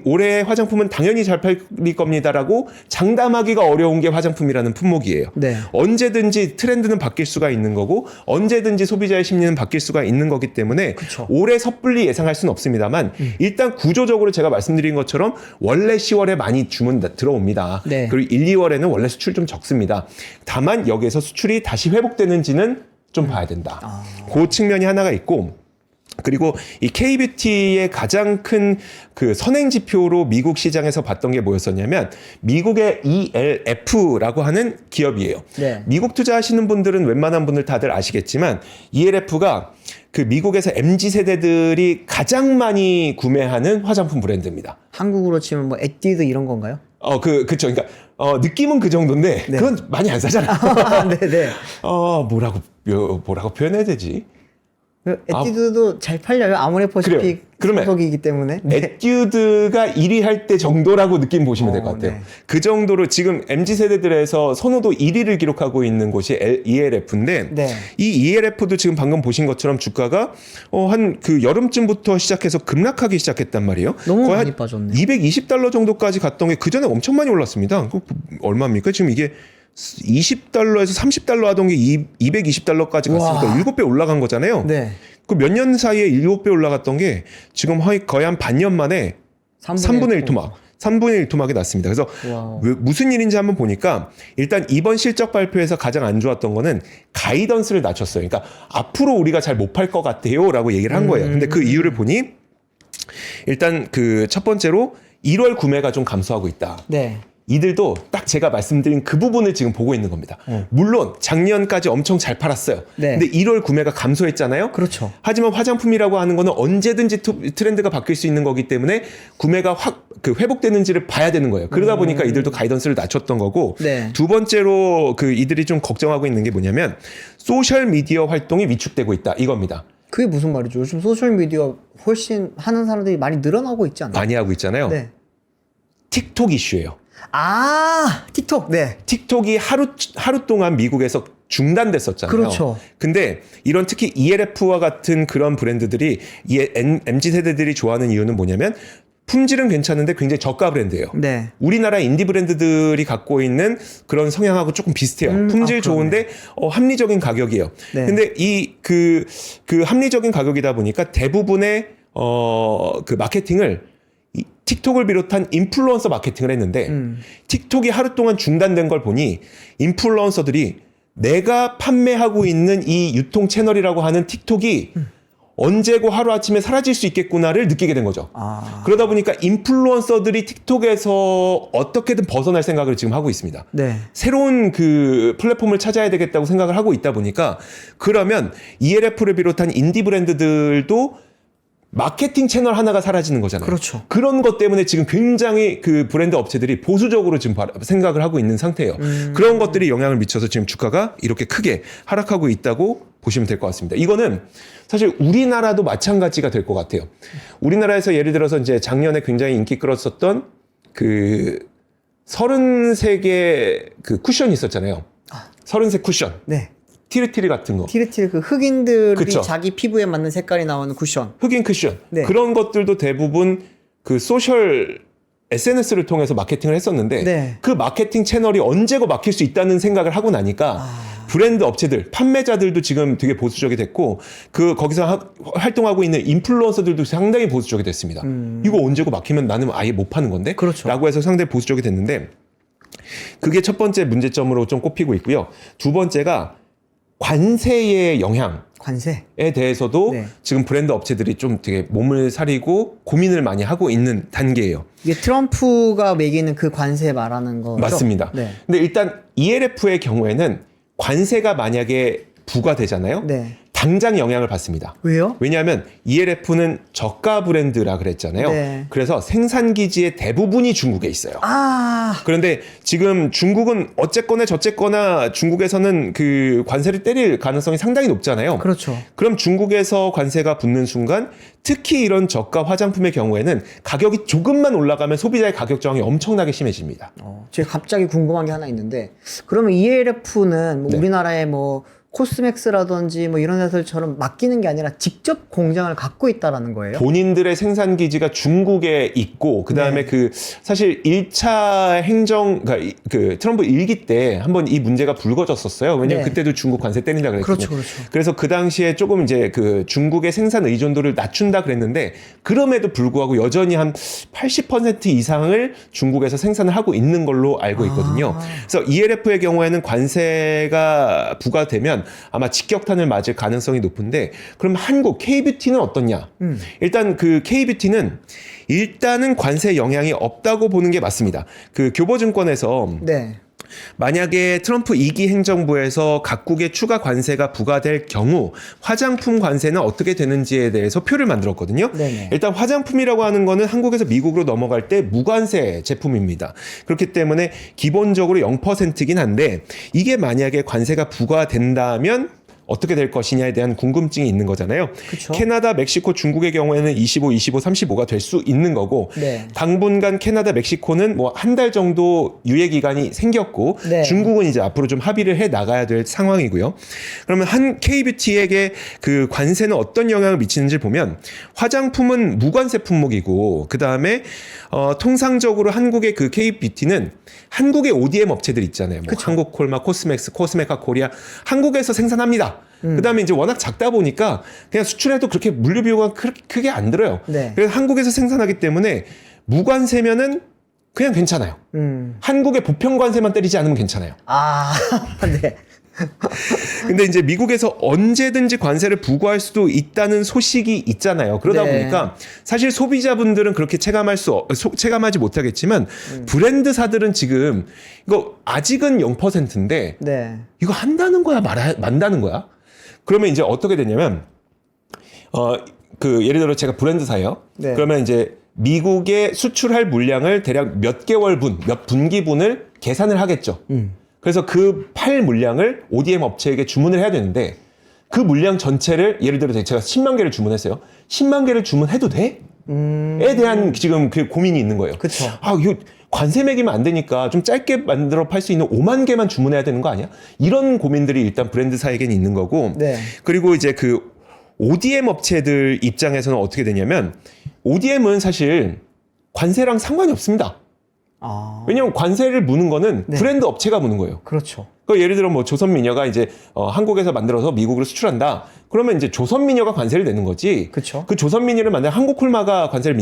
올해의 화장품은 당연히 잘 팔릴 겁니다라고 장담하기가 어려운 게 화장품이라는 품목이에요. 네. 언제든지 트렌드는 바뀔 수가 있는 거고 언제든지 소비자의 심리는 바뀔 수가 있는 거기 때문에 그쵸. 올해 섣불리 예상할 수는 없습니다만 일단 구조적으로 제가 말씀드린 것처럼 원래 10월에 많이 주문 들어옵니다. 네. 그리고 1, 2월에는 원래 수출 좀 적습니다. 다만 여기에서 수출이 다시 회복되는지는 좀 봐야 된다. 그 측면이 하나가 있고 그리고 이 K뷰티의 가장 큰 그 선행 지표로 미국 시장에서 봤던 게 뭐였었냐면 미국의 ELF라고 하는 기업이에요. 네. 미국 투자하시는 분들은 웬만한 분들 다들 아시겠지만 ELF가 그 미국에서 MZ 세대들이 가장 많이 구매하는 화장품 브랜드입니다. 한국으로 치면 뭐 에뛰드 이런 건가요? 그쵸. 그러니까 느낌은 그 정도인데 네. 그건 많이 안 사잖아요. 네네. 뭐라고 표현해야 되지? 에뛰드도 잘 팔려요. 아모레퍼시픽 그러면 소속이기 때문에. 네. 에뛰드가 1위 할 때 정도라고 느낌 보시면 될 것 같아요. 네. 그 정도로 지금 MZ 세대들에서 선호도 1위를 기록하고 있는 곳이 ELF인데 네. 이 ELF도 지금 방금 보신 것처럼 주가가 한 그 여름쯤부터 시작해서 급락하기 시작했단 말이에요. 너무 거의 많이 한 빠졌네. 220달러 정도까지 갔던 게 그 전에 엄청 많이 올랐습니다. 얼마입니까? 지금 이게 20달러에서 30달러 하던 게 220달러까지 갔으니까 와. 7배 올라간 거잖아요. 네. 그 몇 년 사이에 7배 올라갔던 게 지금 거의 한 반년 만에 3분의 1 토막. 3분의 1 토막이 났습니다. 그래서 와우. 무슨 일인지 한번 보니까 일단 이번 실적 발표에서 가장 안 좋았던 거는 가이던스를 낮췄어요. 그러니까 앞으로 우리가 잘 못 팔 것 같아요 라고 얘기를 한 거예요. 근데 그 이유를 보니 일단 그 첫 번째로 1월 구매가 좀 감소하고 있다. 네. 이들도 딱 제가 말씀드린 그 부분을 지금 보고 있는 겁니다. 물론 작년까지 엄청 잘 팔았어요. 네. 근데 1월 구매가 감소했잖아요. 그렇죠. 하지만 화장품이라고 하는 거는 언제든지 트렌드가 바뀔 수 있는 거기 때문에 구매가 회복되는지를 봐야 되는 거예요. 그러다 보니까 이들도 가이던스를 낮췄던 거고 네. 두 번째로 그 이들이 좀 걱정하고 있는 게 뭐냐면 소셜 미디어 활동이 위축되고 있다 이겁니다. 그게 무슨 말이죠? 요즘 소셜미디어 훨씬 하는 사람들이 많이 늘어나고 있지 않나요? 많이 하고 있잖아요. 네. 틱톡 이슈예요. 틱톡. 네. 틱톡이 하루 동안 미국에서 중단됐었잖아요. 그렇죠. 근데 이런 특히 ELF와 같은 그런 브랜드들이 MZ 세대들이 좋아하는 이유는 뭐냐면 품질은 괜찮은데 굉장히 저가 브랜드예요. 네. 우리나라 인디 브랜드들이 갖고 있는 그런 성향하고 조금 비슷해요. 품질 좋은데 합리적인 가격이에요. 네. 근데 그 합리적인 가격이다 보니까 대부분의 그 마케팅을 틱톡을 비롯한 인플루언서 마케팅을 했는데 틱톡이 하루 동안 중단된 걸 보니 인플루언서들이 내가 판매하고 있는 이 유통 채널이라고 하는 틱톡이 언제고 하루아침에 사라질 수 있겠구나를 느끼게 된 거죠. 그러다 보니까 인플루언서들이 틱톡에서 어떻게든 벗어날 생각을 지금 하고 있습니다. 네. 새로운 그 플랫폼을 찾아야 되겠다고 생각을 하고 있다 보니까 그러면 ELF를 비롯한 인디 브랜드들도 마케팅 채널 하나가 사라지는 거잖아요. 그렇죠. 그런 것 때문에 지금 굉장히 그 브랜드 업체들이 보수적으로 지금 생각을 하고 있는 상태예요. 그런 것들이 영향을 미쳐서 지금 주가가 이렇게 크게 하락하고 있다고 보시면 될 것 같습니다. 이거는 사실 우리나라도 마찬가지가 될 것 같아요. 우리나라에서 예를 들어서 이제 작년에 굉장히 인기 끌었었던 그 33개 그 쿠션이 있었잖아요. 33 쿠션. 네. 티르티리 같은 거. 티르티르 그 흑인들이 그쵸. 자기 피부에 맞는 색깔이 나오는 쿠션. 흑인 쿠션. 네. 그런 것들도 대부분 그 소셜 SNS를 통해서 마케팅을 했었는데 네. 그 마케팅 채널이 언제고 막힐 수 있다는 생각을 하고 나니까 브랜드 업체들, 판매자들도 지금 되게 보수적이 됐고 거기서 활동하고 있는 인플루언서들도 상당히 보수적이 됐습니다. 이거 언제고 막히면 나는 아예 못 파는 건데? 그렇죠. 라고 해서 상당히 보수적이 됐는데 그게 첫 번째 문제점으로 좀 꼽히고 있고요. 두 번째가 관세의 영향. 관세에 대해서도 네. 지금 브랜드 업체들이 좀 되게 몸을 사리고 고민을 많이 하고 있는 단계예요. 이게 트럼프가 매기는 그 관세 말하는 거죠? 맞습니다. 네. 근데 일단 ELF의 경우에는 관세가 만약에 부과되잖아요. 네. 당장 영향을 받습니다. 왜요? 왜냐하면 ELF는 저가 브랜드라 그랬잖아요. 네. 그래서 생산 기지의 대부분이 중국에 있어요. 그런데 지금 중국은 어쨌거나 저쨌거나 중국에서는 그 관세를 때릴 가능성이 상당히 높잖아요. 그렇죠. 그럼 중국에서 관세가 붙는 순간 특히 이런 저가 화장품의 경우에는 가격이 조금만 올라가면 소비자의 가격 저항이 엄청나게 심해집니다. 제가 갑자기 궁금한 게 하나 있는데 그러면 ELF는 뭐 네. 우리나라의 뭐 코스맥스라든지 뭐 이런 회사들처럼 맡기는 게 아니라 직접 공장을 갖고 있다라는 거예요? 본인들의 생산 기지가 중국에 있고 그다음에 네. 사실 1차 그러니까 그 트럼프 1기 때 한번 이 문제가 불거졌었어요. 왜냐면 네. 그때도 중국 관세 때린다 그랬거든요. 그렇죠. 그래서 그 당시에 조금 이제 그 중국의 생산 의존도를 낮춘다 그랬는데 그럼에도 불구하고 여전히 한 80% 이상을 중국에서 생산을 하고 있는 걸로 알고 있거든요. 그래서 ELF의 경우에는 관세가 부과되면 아마 직격탄을 맞을 가능성이 높은데 그럼 한국 K뷰티는 어떻냐? 일단 그 K뷰티는 일단은 관세 영향이 없다고 보는 게 맞습니다. 그 교보증권에서 네. 만약에 트럼프 2기 행정부에서 각국의 추가 관세가 부과될 경우 화장품 관세는 어떻게 되는지에 대해서 표를 만들었거든요. 네네. 일단 화장품이라고 하는 거는 한국에서 미국으로 넘어갈 때 무관세 제품입니다. 그렇기 때문에 기본적으로 0%긴 한데 이게 만약에 관세가 부과된다면 어떻게 될 것이냐에 대한 궁금증이 있는 거잖아요. 그쵸. 캐나다, 멕시코, 중국의 경우에는 25, 35가 될 수 있는 거고 네. 당분간 캐나다, 멕시코는 뭐 한 달 정도 유예 기간이 생겼고 네. 중국은 이제 앞으로 좀 합의를 해 나가야 될 상황이고요. 그러면 한 K뷰티에게 그 관세는 어떤 영향을 미치는지 보면 화장품은 무관세 품목이고 그다음에 통상적으로 한국의 그 K뷰티는 한국의 ODM 업체들 있잖아요. 뭐 한국콜마, 코스맥스, 코스메카 코리아 한국에서 생산합니다. 그다음에 이제 워낙 작다 보니까 그냥 수출해도 그렇게 물류 비용가 크게 안 들어요. 네. 그래서 한국에서 생산하기 때문에 무관세면은 그냥 괜찮아요. 한국의 보편 관세만 때리지 않으면 괜찮아요. 네. 근데 이제 미국에서 언제든지 관세를 부과할 수도 있다는 소식이 있잖아요. 그러다 네. 보니까 사실 소비자분들은 그렇게 체감하지 못하겠지만 브랜드사들은 지금 이거 아직은 0%인데 네. 이거 한다는 거야 만다는 거야? 그러면 이제 어떻게 되냐면 예를 들어 제가 브랜드사예요. 네. 그러면 이제 미국에 수출할 물량을 대략 몇 개월분, 몇 분기분을 계산을 하겠죠. 그래서 그 팔 물량을 ODM 업체에게 주문을 해야 되는데 그 물량 전체를 예를 들어 제가 10만 개를 주문했어요. 10만 개를 주문해도 돼? 에 대한 지금 그 고민이 있는 거예요. 그쵸. 이거 관세 매기면 안 되니까 좀 짧게 만들어 팔 수 있는 5만 개만 주문해야 되는 거 아니야? 이런 고민들이 일단 브랜드사에게는 있는 거고. 네. 그리고 이제 그 ODM 업체들 입장에서는 어떻게 되냐면 ODM은 사실 관세랑 상관이 없습니다. 왜냐면 관세를 무는 거는 네. 브랜드 업체가 무는 거예요. 그렇죠. 예를 들어 뭐 조선미녀가 이제 한국에서 만들어서 미국으로 수출한다. 그러면 이제 조선미녀가 관세를 내는 거지. 그쵸. 그 조선미녀를 만든 한국콜마가 관세를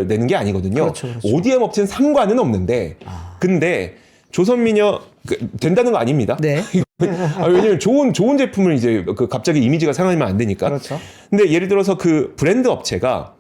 내는 게 아니거든요. 그렇죠. ODM 업체는 상관은 없는데, 근데 조선미녀 된다는 거 아닙니다. 네. 왜냐면 좋은 제품을 이제 갑자기 이미지가 상하면 안 되니까. 그렇죠. 근데 예를 들어서 그 브랜드 업체가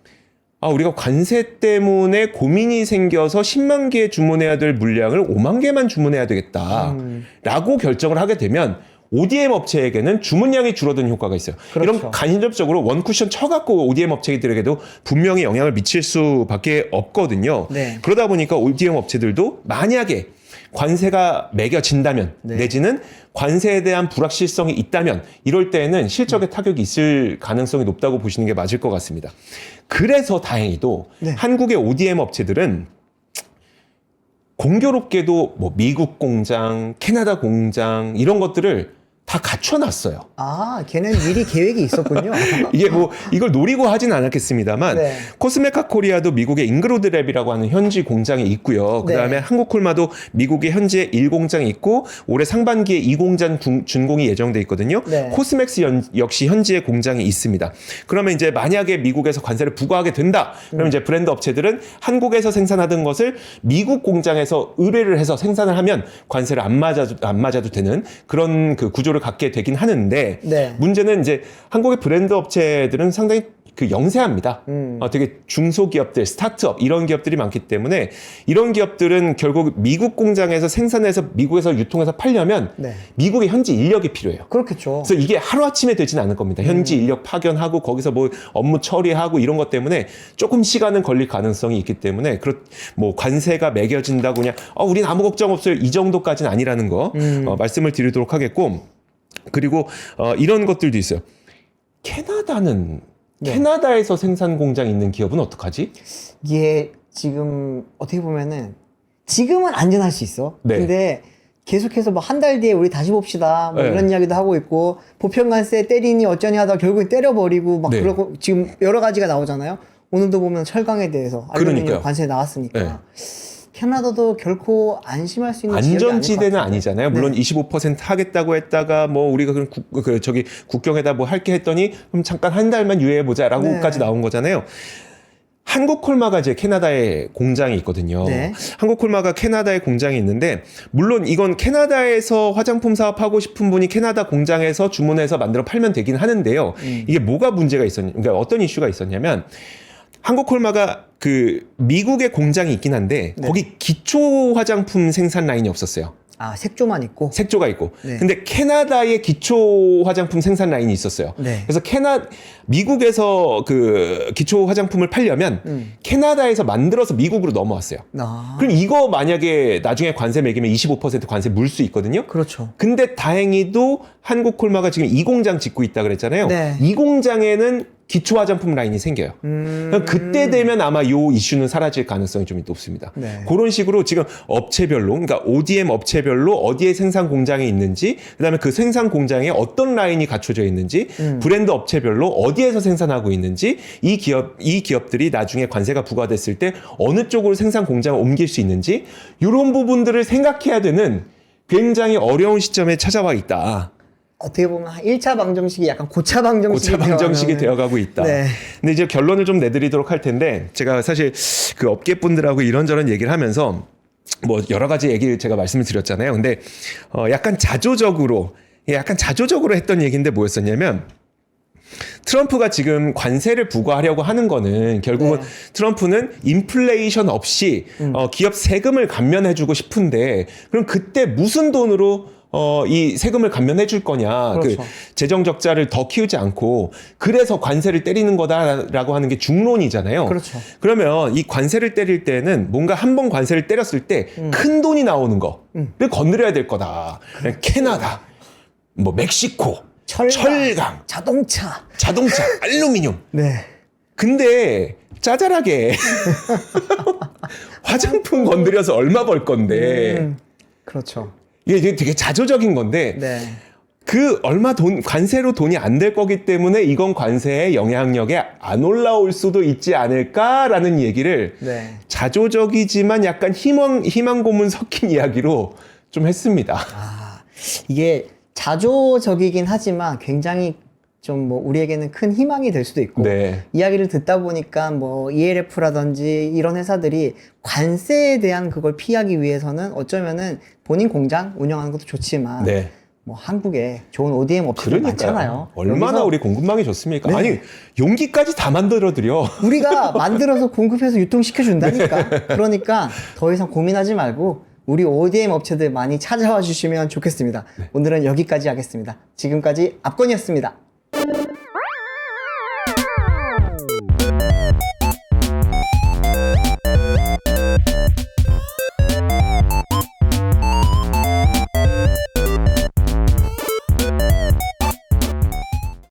우리가 관세 때문에 고민이 생겨서 10만 개 주문해야 될 물량을 5만 개만 주문해야 되겠다. 라고 결정을 하게 되면 ODM 업체에게는 주문량이 줄어드는 효과가 있어요. 그렇죠. 이런 간접적으로 원쿠션 쳐갖고 ODM 업체들에게도 분명히 영향을 미칠 수밖에 없거든요. 네. 그러다 보니까 ODM 업체들도 만약에 관세가 매겨진다면 네. 내지는 관세에 대한 불확실성이 있다면 이럴 때에는 실적에 타격이 있을 가능성이 높다고 보시는 게 맞을 것 같습니다. 그래서 다행히도 네. 한국의 ODM 업체들은 공교롭게도 뭐 미국 공장, 캐나다 공장 이런 것들을 다 갖춰놨어요. 아, 걔는 미리 계획이 있었군요. 이게 뭐 이걸 노리고 하진 않았겠습니다만 네. 코스메카 코리아도 미국의 잉그로드랩이라고 하는 현지 공장이 있고요. 그다음에 네. 한국콜마도 미국의 현재 1공장이 있고 올해 상반기에 2공장 준공이 예정돼 있거든요. 네. 코스맥스 역시 현지에 공장이 있습니다. 그러면 이제 만약에 미국에서 관세를 부과하게 된다. 그러면 이제 브랜드 업체들은 한국에서 생산하던 것을 미국 공장에서 의뢰를 해서 생산을 하면 관세를 안 맞아도 되는 그런 그 구조를 갖게 되긴 하는데 네. 문제는 이제 한국의 브랜드 업체들은 상당히 그 영세합니다. 되게 중소기업들, 스타트업 이런 기업들이 많기 때문에 이런 기업들은 결국 미국 공장에서 생산해서 미국에서 유통해서 팔려면 네. 미국의 현지 인력이 필요해요. 그렇겠죠. 그래서 이게 하루아침에 되진 않을 겁니다. 현지 인력 파견하고 거기서 뭐 업무 처리하고 이런 것 때문에 조금 시간은 걸릴 가능성이 있기 때문에 뭐 관세가 매겨진다고 그냥 우린 아무 걱정 없어요. 이 정도까지는 아니라는 거 말씀을 드리도록 하겠고 그리고 이런 것들도 있어요. 캐나다는 네. 캐나다에서 생산 공장 있는 기업은 어떡하지? 이게 지금 어떻게 보면은 지금은 안전할 수 있어. 네. 근데 계속해서 뭐 한 달 뒤에 우리 다시 봅시다. 뭐 네. 이런 이야기도 하고 있고 보편관세 때리니 어쩌니 하다가 결국에 때려버리고 막 네. 그러고 지금 여러 가지가 나오잖아요. 오늘도 보면 철강에 대해서 알루미늄 그러니까요. 관세 나왔으니까. 네. 캐나다도 결코 안심할 수 있는 지역이 아닐 것 안전지대는 같아요. 아니잖아요. 물론 네. 25% 하겠다고 했다가 뭐 우리가 그럼 저기 국경에다 뭐 할게 했더니 그럼 잠깐 한 달만 유예해 보자라고까지 네. 나온 거잖아요. 한국콜마가 이제 캐나다에 공장이 있거든요. 네. 한국콜마가 캐나다에 공장이 있는데 물론 이건 캐나다에서 화장품 사업하고 싶은 분이 캐나다 공장에서 주문해서 만들어 팔면 되긴 하는데요. 이게 뭐가 문제가 그러니까 어떤 이슈가 있었냐면 한국콜마가 그 미국의 공장이 있긴 한데 네. 거기 기초 화장품 생산 라인이 없었어요. 아, 색조만 있고. 색조가 있고. 네. 근데 캐나다의 기초 화장품 생산 라인이 있었어요. 네. 그래서 미국에서 그 기초 화장품을 팔려면 캐나다에서 만들어서 미국으로 넘어왔어요. 아, 그럼 이거 만약에 나중에 관세 매기면 25% 관세 물 수 있거든요. 그렇죠. 근데 다행히도 한국콜마가 지금 이 공장 짓고 있다 그랬잖아요. 네. 이 공장에는 기초 화장품 라인이 생겨요. 그럼 그때 되면 아마 요 이슈는 사라질 가능성이 좀 높습니다. 네. 그런 식으로 지금 업체별로, 그러니까 ODM 업체별로 어디에 생산 공장이 있는지, 그다음에 그 생산 공장에 어떤 라인이 갖춰져 있는지, 브랜드 업체별로 어디에서 생산하고 있는지, 이 기업들이 나중에 관세가 부과됐을 때 어느 쪽으로 생산 공장을 옮길 수 있는지, 이런 부분들을 생각해야 되는 굉장히 어려운 시점에 찾아와 있다. 어떻게 보면 1차 방정식이 약간 고차 방정식이 고차 방정식이 되어가고 있다. 네. 근데 이제 결론을 좀 내드리도록 할 텐데 제가 사실 그 업계 분들하고 이런저런 얘기를 하면서 뭐 여러 가지 얘기를 제가 말씀을 드렸잖아요. 근데 약간 자조적으로 했던 얘기인데 뭐였었냐면 트럼프가 지금 관세를 부과하려고 하는 거는 결국은 네. 트럼프는 인플레이션 없이 기업 세금을 감면해주고 싶은데 그럼 그때 무슨 돈으로 이 세금을 감면해 줄 거냐. 그렇죠. 그 재정 적자를 더 키우지 않고 그래서 관세를 때리는 거다라고 하는 게 중론이잖아요. 그렇죠. 그러면 이 관세를 때릴 때는 뭔가 한 번 관세를 때렸을 때 큰 돈이 나오는 거를 건드려야 될 거다. 캐나다, 뭐 멕시코, 철강, 자동차. 알루미늄. 네. 근데 짜잘하게 화장품 건드려서 얼마 벌 건데 그렇죠. 이게 되게 자조적인 건데 네. 그 관세로 돈이 안 될 거기 때문에 이건 관세의 영향력에 안 올라올 수도 있지 않을까라는 얘기를 네. 자조적이지만 약간 희망 고문 섞인 이야기로 좀 했습니다. 아, 이게 자조적이긴 하지만 굉장히 좀 뭐 우리에게는 큰 희망이 될 수도 있고 네. 이야기를 듣다 보니까 뭐 ELF라든지 이런 회사들이 관세에 대한 그걸 피하기 위해서는 어쩌면은 본인 공장 운영하는 것도 좋지만 네. 뭐 한국에 좋은 ODM 업체들 많잖아요. 얼마나 여기서 우리 공급망이 좋습니까? 네. 아니 용기까지 다 만들어 드려. 우리가 만들어서 공급해서 유통시켜 준다니까. 그러니까 더 이상 고민하지 말고 우리 ODM 업체들 많이 찾아와 주시면 좋겠습니다. 오늘은 여기까지 하겠습니다. 지금까지 압권이었습니다.